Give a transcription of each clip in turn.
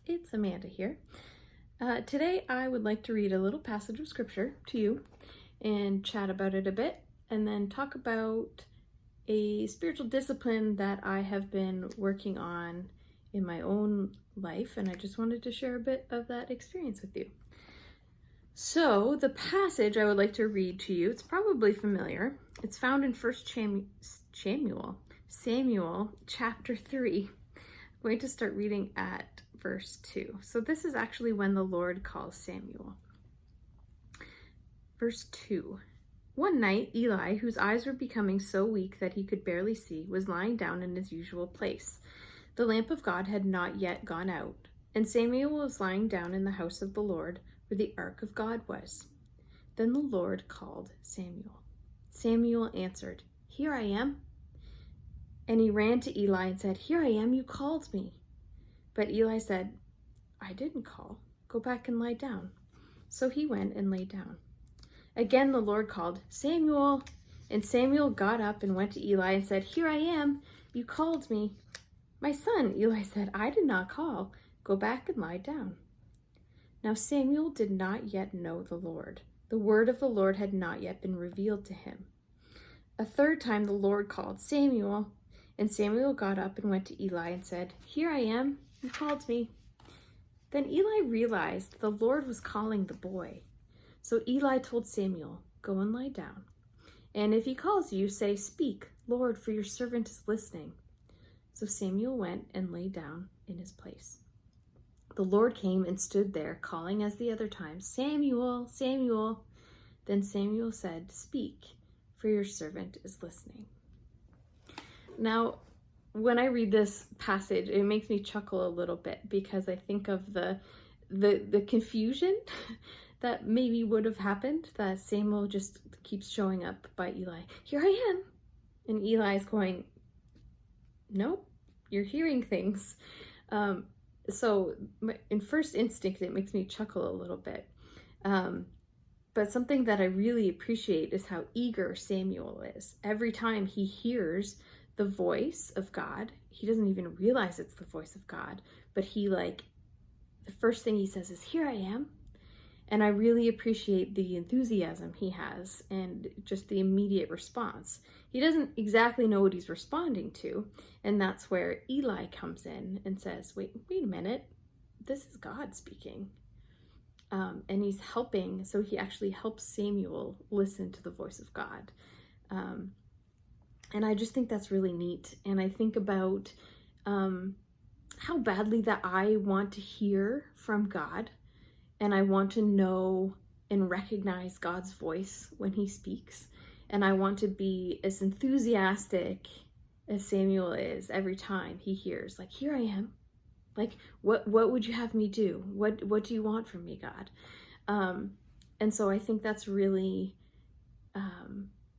It's Amanda here. Today I would like to read a little passage of scripture to you and chat about it a bit, and then talk about a spiritual discipline that I have been working on in my own life, and I just wanted to share a bit of that experience with you. So the passage I would like to read to you, it's probably familiar. It's found in 1 Samuel chapter 3. I'm going to start reading at verse 2. So this is actually when the Lord calls Samuel. Verse 2. One night, Eli, whose eyes were becoming so weak that he could barely see, was lying down in his usual place. The lamp of God had not yet gone out, and Samuel was lying down in the house of the Lord, where the ark of God was. Then the Lord called Samuel. Samuel answered, "Here I am." And he ran to Eli and said, "Here I am, you called me." But Eli said, "I didn't call. Go back and lie down." So he went and lay down. Again the Lord called, "Samuel." And Samuel got up and went to Eli and said, "Here I am, you called me." "My son," Eli said, "I did not call. Go back and lie down." Now Samuel did not yet know the Lord. The word of the Lord had not yet been revealed to him. A third time the Lord called, "Samuel." And Samuel got up and went to Eli and said, "Here I am, you called me." Then Eli realized the Lord was calling the boy. So Eli told Samuel, "Go and lie down. And if he calls you, say, 'Speak, Lord, for your servant is listening.'" So Samuel went and lay down in his place. The Lord came and stood there, calling as the other times, "Samuel, Samuel." Then Samuel said, "Speak, for your servant is listening." Now, when I read this passage, it makes me chuckle a little bit because I think of the confusion that maybe would have happened, that Samuel just keeps showing up by Eli. "Here I am." And Eli's going, "Nope, you're hearing things." So in first instinct, it makes me chuckle a little bit. But something that I really appreciate is how eager Samuel is. Every time he hears the voice of God, he doesn't even realize it's the voice of God, but the first thing he says is, "Here I am." And I really appreciate the enthusiasm he has and just the immediate response. He doesn't exactly know what he's responding to, and that's where Eli comes in and says, wait a minute, this is God speaking. And he's helping, so he actually helps Samuel listen to the voice of God. And I just think that's really neat. And I think about how badly that I want to hear from God, and I want to know and recognize God's voice when he speaks. And I want to be as enthusiastic as Samuel is every time he hears, like, "Here I am. Like, what would you have me do? What do you want from me, God?" And so I think that's really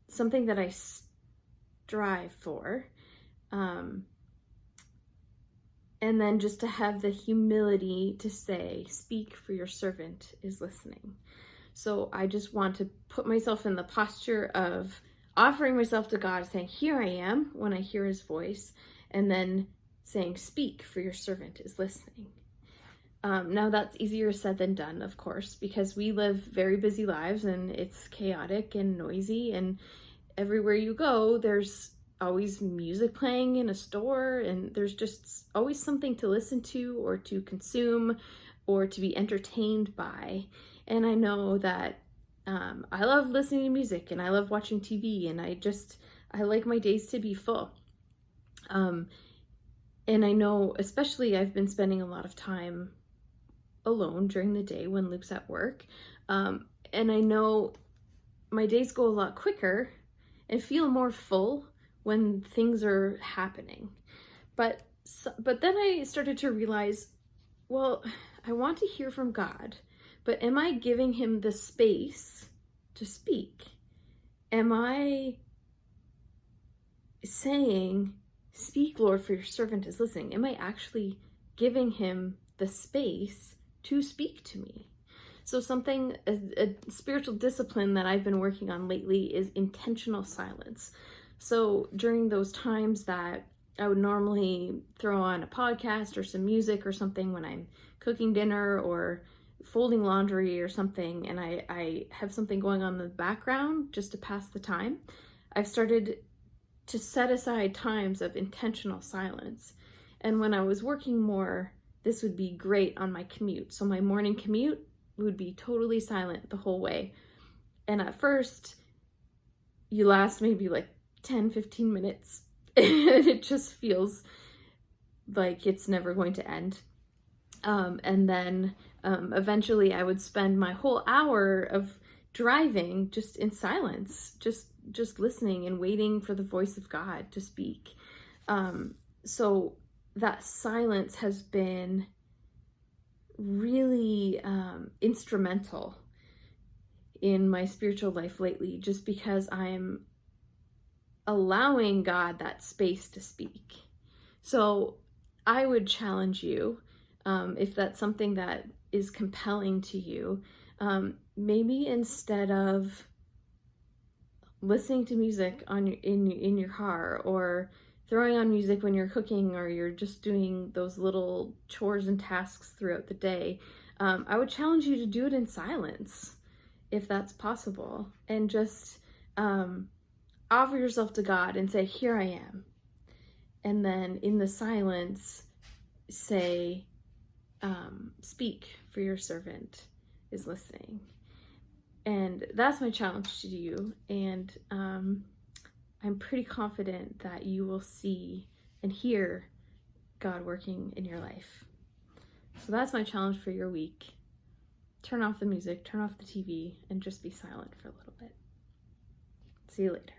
something that I strive for. And then just to have the humility to say, "Speak, for your servant is listening." So I just want to put myself in the posture of offering myself to God, saying, "Here I am," when I hear his voice, and then saying, "Speak, for your servant is listening." Now that's easier said than done, of course, because we live very busy lives and it's chaotic and noisy, and everywhere you go, there's always music playing in a store, and there's just always something to listen to or to consume or to be entertained by. And I know that I love listening to music and I love watching TV, and I like my days to be full. And I know, especially, I've been spending a lot of time alone during the day when Luke's at work. And I know my days go a lot quicker and feel more full when things are happening. But then I started to realize, well, I want to hear from God, but am I giving him the space to speak? Am I saying, "Speak, Lord, for your servant is listening"? Am I actually giving him the space to speak to me? So a spiritual discipline that I've been working on lately is intentional silence. So during those times that I would normally throw on a podcast or some music or something when I'm cooking dinner or folding laundry or something, and I have something going on in the background just to pass the time. I've started to set aside times of intentional silence. And when I was working more, this would be great on my commute. So my morning commute would be totally silent the whole way. And at first, you last maybe like 10, 15 minutes. And it just feels like it's never going to end. And then eventually I would spend my whole hour of driving just in silence, just listening and waiting for the voice of God to speak. So that silence has been really instrumental in my spiritual life lately, just because I'm allowing God that space to speak. So I would challenge you, if that's something that is compelling to you, maybe instead of listening to music in your car, or throwing on music when you're cooking, or you're just doing those little chores and tasks throughout the day, I would challenge you to do it in silence, if that's possible, and just offer yourself to God and say, here I am. And then in the silence, say, speak, for your servant is listening. And that's my challenge to you. And I'm pretty confident that you will see and hear God working in your life. So that's my challenge for your week. Turn off the music, turn off the TV, and just be silent for a little bit. See you later.